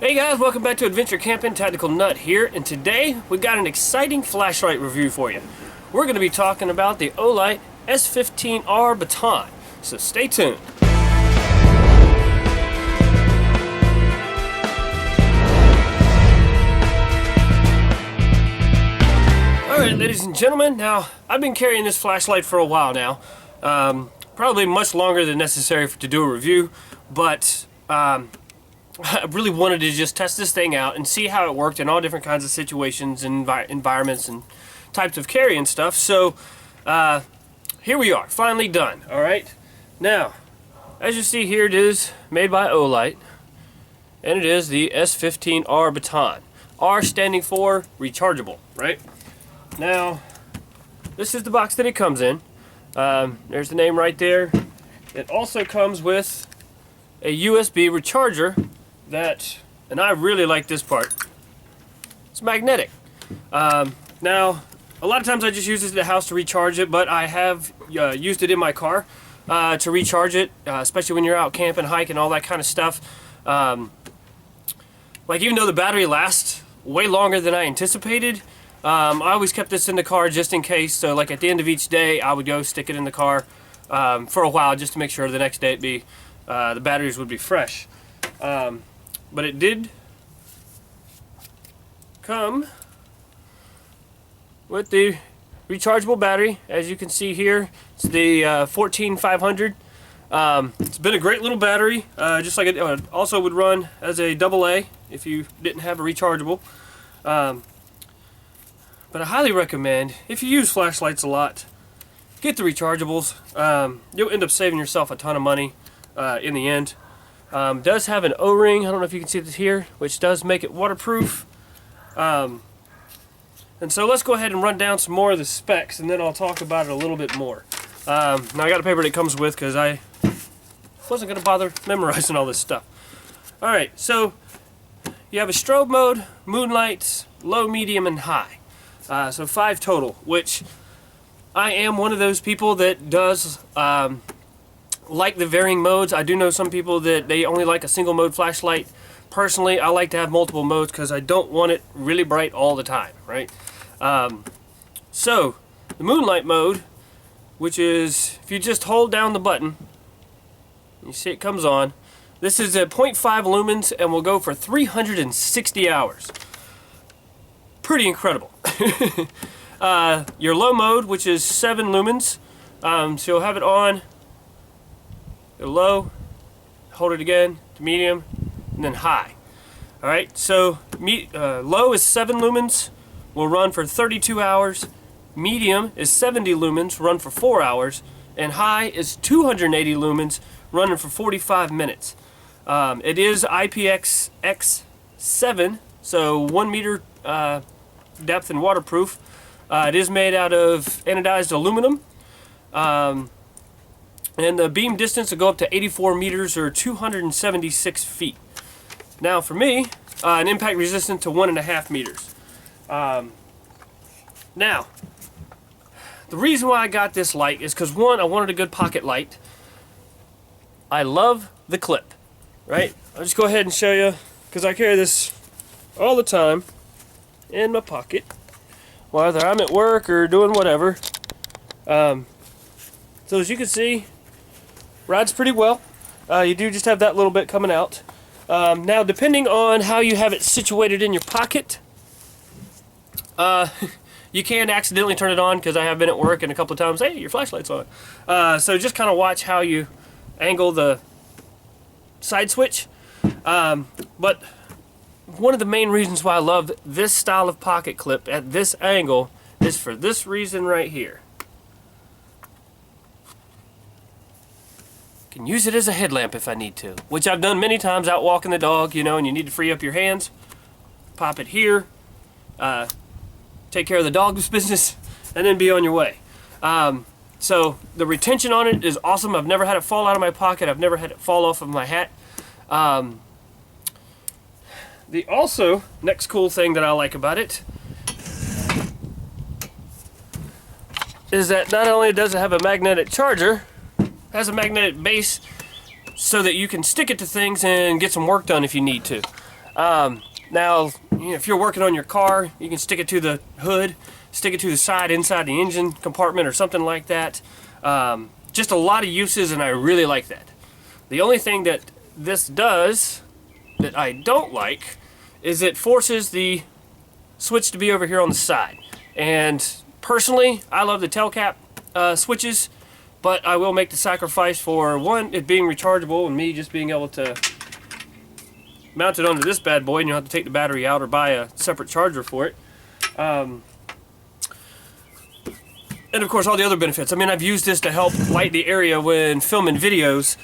Hey guys, welcome back to Adventure Camping. Tactical Nut here, and today we got an exciting flashlight review for you. We're going to be talking about the Olight S15R Baton, so stay tuned. Alright, ladies and gentlemen, now I've been carrying this flashlight for a while now, probably much longer than necessary to do a review, but I really wanted to just test this thing out and see how it worked in all different kinds of situations and environments and types of carry and stuff. So here we are, finally done. Alright, now as you see here, it is made by Olight, and it is the S15R Baton. R standing for rechargeable, right? Now this is the box that it comes in. There's the name right there. It also comes with a USB recharger that, and I really like this part, it's magnetic. Now a lot of times I just use it at the house to recharge it, but I have used it in my car to recharge it, especially when you're out camping, hiking, all that kind of stuff. Like, even though the battery lasts way longer than I anticipated, I always kept this in the car just in case. So like at the end of each day I would go stick it in the car for a while just to make sure the next day the batteries would be fresh. But it did come with the rechargeable battery. As you can see here, it's the 14500. It's been a great little battery, just like it also would run as a AA if you didn't have a rechargeable. But I highly recommend, if you use flashlights a lot, get the rechargeables. You'll end up saving yourself a ton of money in the end. Does have an O-ring, I don't know if you can see this here, which does make it waterproof. And so let's go ahead and run down some more of the specs, and then I'll talk about it a little bit more. Now I got a paper that it comes with because I wasn't going to bother memorizing all this stuff. Alright, so you have a strobe mode, moonlight, low, medium, and high. So 5 total, which I am one of those people that does like the varying modes. I do know some people that they only like a single mode flashlight. Personally, I like to have multiple modes because I don't want it really bright all the time, right? So the Moonlight Mode, which is if you just hold down the button, you see it comes on. This is at 0.5 lumens and will go for 360 hours. Pretty incredible. Your low mode, which is 7 lumens, so you'll have it on, go low, hold it again to medium, and then high. Alright, so low is 7 lumens, will run for 32 hours, medium is 70 lumens, run for 4 hours, and high is 280 lumens, running for 45 minutes. It is IPX7, so 1 meter depth and waterproof. It is made out of anodized aluminum, and the beam distance will go up to 84 meters or 276 feet. Now for me, an impact resistant to 1.5 meters. Now, the reason why I got this light is because, one, I wanted a good pocket light. I love the clip, right? I'll just go ahead and show you, because I carry this all the time in my pocket, whether I'm at work or doing whatever. So as you can see, rides pretty well. You do just have that little bit coming out. Now, depending on how you have it situated in your pocket, you can accidentally turn it on, because I have been at work and a couple of times, hey, your flashlight's on. So just kind of watch how you angle the side switch. But one of the main reasons why I love this style of pocket clip at this angle is for this reason right here. I can use it as a headlamp if I need to, which I've done many times out walking the dog, you know, and you need to free up your hands. Pop it here, take care of the dog's business, and then be on your way. So the retention on it is awesome. I've never had it fall out of my pocket. I've never had it fall off of my hat. The also next cool thing that I like about it is that not only does it have a magnetic charger, it has a magnetic base so that you can stick it to things and get some work done if you need to. Now, if you're working on your car, you can stick it to the hood, stick it to the side inside the engine compartment or something like that. Just a lot of uses, and I really like that. The only thing that this does that I don't like is it forces the switch to be over here on the side. And personally, I love the tail cap switches, but I will make the sacrifice for one, it being rechargeable, and me just being able to mount it onto this bad boy, and you don't have to take the battery out or buy a separate charger for it. And of course all the other benefits. I mean, I've used this to help light the area when filming videos,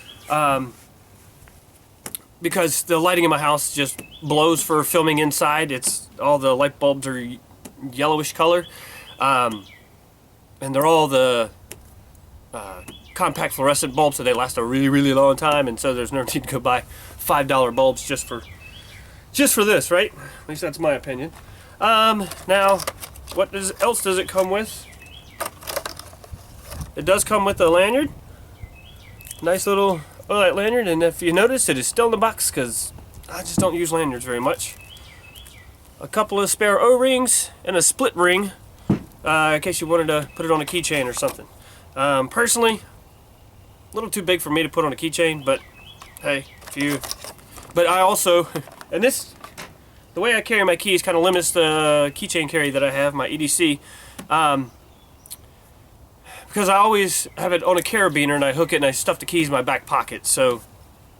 because the lighting in my house just blows for filming inside. It's all the light bulbs are yellowish color, and they're all the compact fluorescent bulbs, so they last a really long time, and so there's no need to go buy $5 bulbs just for this, right? At least that's my opinion. Now, what else does it come with? It does come with a lanyard. Nice little Olight lanyard, and if you notice, it is still in the box because I just don't use lanyards very much. A couple of spare O-rings and a split ring in case you wanted to put it on a keychain or something. Personally, a little too big for me to put on a keychain, but hey, but I also, and the way I carry my keys kind of limits the keychain carry that I have, my EDC, because I always have it on a carabiner and I hook it and I stuff the keys in my back pocket, so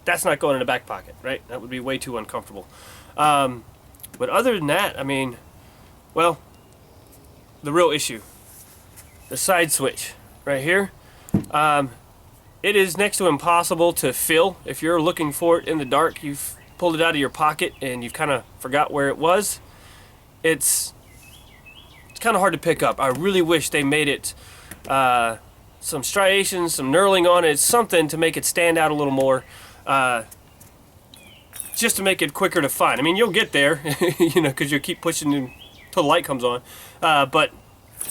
that's not going in the back pocket, right? That would be way too uncomfortable. But other than that, I mean, well, the real issue, the side switch right here, it is next to impossible to fill. If you're looking for it in the dark, you've pulled it out of your pocket and you've kind of forgot where it was. It's kind of hard to pick up. I really wish they made it some striations, some knurling on it, something to make it stand out a little more, just to make it quicker to find. I mean, you'll get there, you know, because you'll keep pushing until the light comes on. But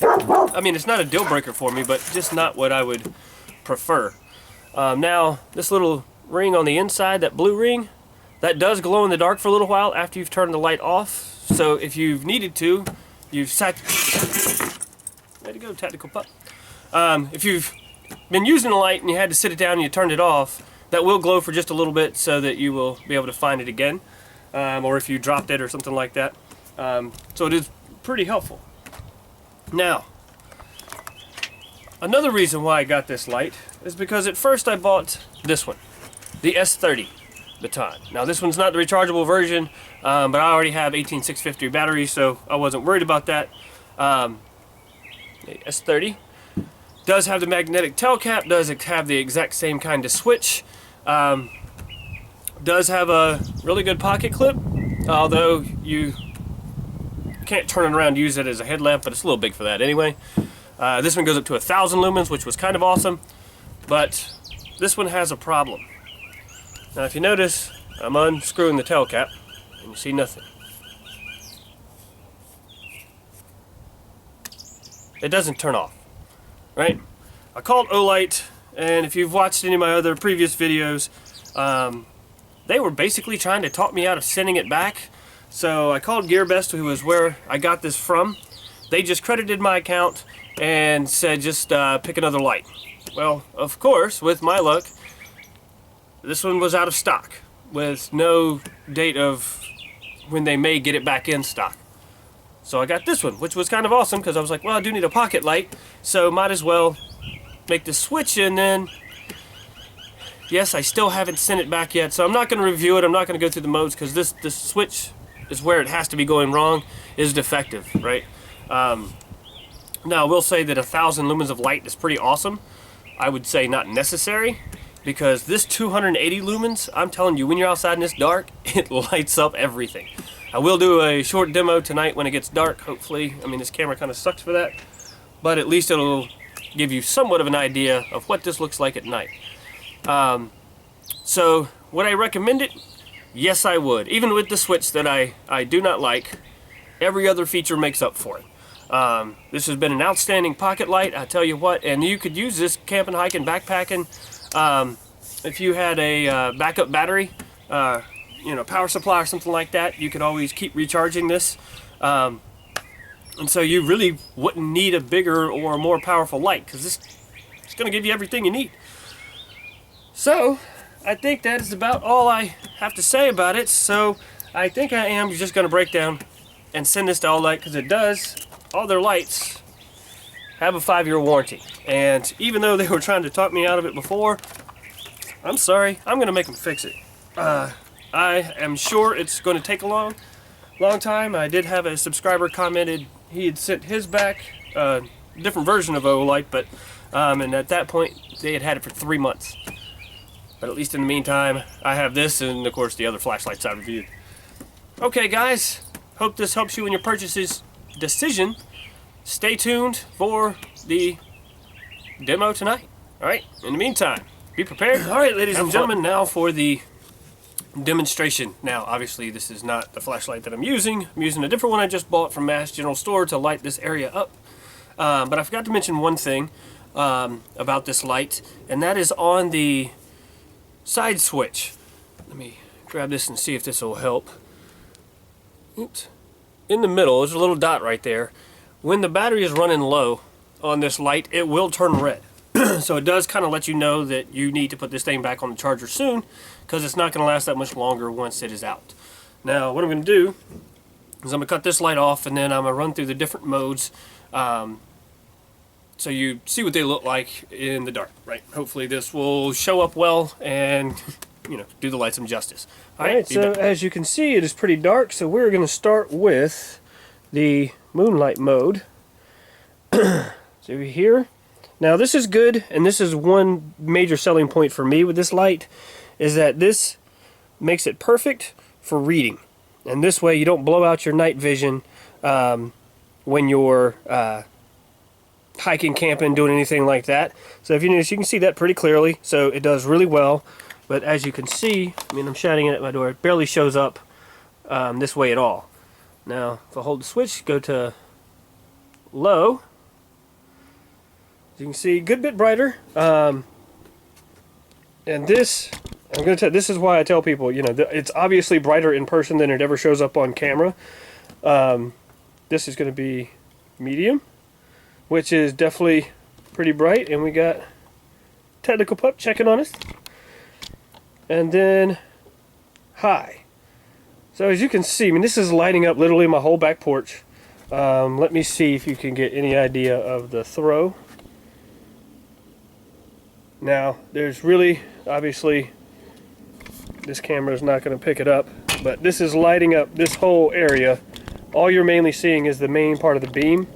I mean, it's not a deal breaker for me, but just not what I would prefer. Now, this little ring on the inside, that blue ring, that does glow in the dark for a little while after you've turned the light off. So if you've needed to, way to go, tactical pup. If you've been using the light and you had to sit it down and you turned it off, that will glow for just a little bit so that you will be able to find it again, or if you dropped it or something like that. So it is pretty helpful. Now, another reason why I got this light is because at first I bought this one, the S30 Baton. Now this one's not the rechargeable version, but I already have 18650 battery, so I wasn't worried about that. The S30 does have the magnetic tail cap, does have the exact same kind of switch, does have a really good pocket clip, although you can't turn it around and use it as a headlamp, but it's a little big for that anyway. This one goes up to 1,000 lumens, which was kind of awesome, but this one has a problem. Now if you notice, I'm unscrewing the tail cap and you see nothing. It doesn't turn off, right? I called Olight, and if you've watched any of my other previous videos, they were basically trying to talk me out of sending it back. So I called Gearbest, who was where I got this from. They just credited my account and said just pick another light. Well, of course, with my luck, this one was out of stock with no date of when they may get it back in stock. So I got this one, which was kind of awesome because I was like, well, I do need a pocket light, so might as well make the switch. And then, yes, I still haven't sent it back yet, so I'm not going to review it. I'm not going to go through the modes because this switch is where it has to be going wrong, is defective, right? Now, I will say that 1,000 lumens of light is pretty awesome. I would say not necessary, because this 280 lumens, I'm telling you, when you're outside in this dark, it lights up everything. I will do a short demo tonight when it gets dark, hopefully. I mean, this camera kind of sucks for that, but at least it'll give you somewhat of an idea of what this looks like at night. So, would I recommend it? Yes, I would. Even with the switch that I do not like, every other feature makes up for it. This has been an outstanding pocket light, I tell you what, and you could use this camping, hiking, backpacking. If you had a backup battery, power supply or something like that, you could always keep recharging this. And so you really wouldn't need a bigger or more powerful light, because this is going to give you everything you need. So I think that is about all I have to say about it. So I think I am just going to break down and send this to Olight, because it does, all their lights have a 5-year warranty. And even though they were trying to talk me out of it before, I'm sorry, I'm going to make them fix it. I am sure it's going to take a long time. I did have a subscriber commented he had sent his back, different version of Olight, but and at that point they had it for 3 months. But at least in the meantime, I have this, and of course the other flashlights I reviewed. Okay guys, hope this helps you in your purchases decision. Stay tuned for the demo tonight. Alright, in the meantime, be prepared. Alright, ladies and gentlemen, now for the demonstration. Now, obviously, this is not the flashlight that I'm using. I'm using a different one I just bought from Mass General Store to light this area up. But I forgot to mention one thing about this light, and that is on the side switch. Let me grab this and see if this will help. Oops. In the middle, there's a little dot right there. When the battery is running low on this light, it will turn red. So it does kind of let you know that you need to put this thing back on the charger soon, because it's not going to last that much longer once it is out. Now what I'm going to do is I'm going to cut this light off, and then I'm going to run through the different modes so you see what they look like in the dark, right? Hopefully this will show up well and do the light some justice. Alright, so as you can see, it is pretty dark, so we're going to start with the Moonlight Mode. So here, now this is good, and this is one major selling point for me with this light, is that this makes it perfect for reading. And this way you don't blow out your night vision when you're hiking, camping, doing anything like that. So if you notice, you can see that pretty clearly, so it does really well. But as you can see, I'm shining it at my door, it barely shows up this way at all. Now, if I hold the switch, go to low, as you can see, a good bit brighter. And this, I'm going to tell, this is why I tell people, it's obviously brighter in person than it ever shows up on camera. This is going to be medium, which is definitely pretty bright, and we got Technical Pup checking on us. And then high. So as you can see, this is lighting up literally my whole back porch. Let me see if you can get any idea of the throw. Now, there's really, obviously, this camera is not going to pick it up, but this is lighting up this whole area. All you're mainly seeing is the main part of the beam.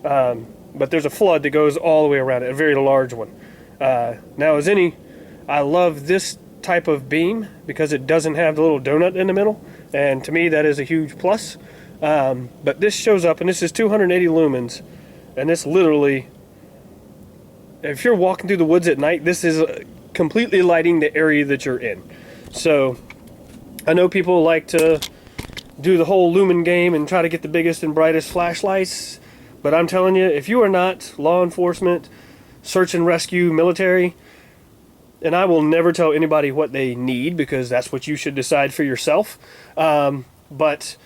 But there's a flood that goes all the way around it, a very large one. Now, I love this type of beam because it doesn't have the little donut in the middle, and to me that is a huge plus. But this shows up, and this is 280 lumens, and this literally, if you're walking through the woods at night, this is completely lighting the area that you're in. So I know people like to do the whole lumen game and try to get the biggest and brightest flashlights, but I'm telling you, if you are not law enforcement, search and rescue, military, and I will never tell anybody what they need, because that's what you should decide for yourself. But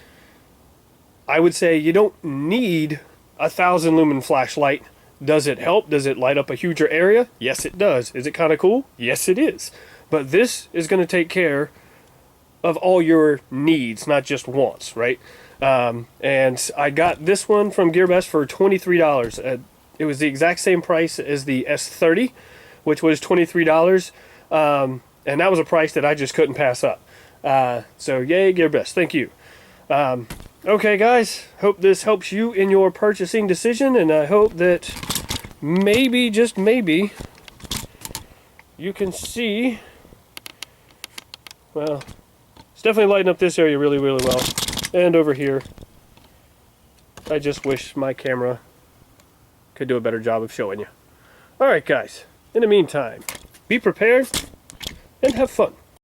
I would say you don't need a 1,000 lumen flashlight. Does it help? Does it light up a huger area? Yes, it does. Is it kind of cool? Yes, it is. But this is going to take care of all your needs, not just wants, right? And I got this one from Gearbest for $23. It was the exact same price as the S30, which was $23, and that was a price that I just couldn't pass up. So yay, Gearbest, thank you. Okay guys, hope this helps you in your purchasing decision, and I hope that maybe, just maybe, you can see, well, it's definitely lighting up this area really, really well. And over here, I just wish my camera could do a better job of showing you. Alright guys, in the meantime, be prepared and have fun.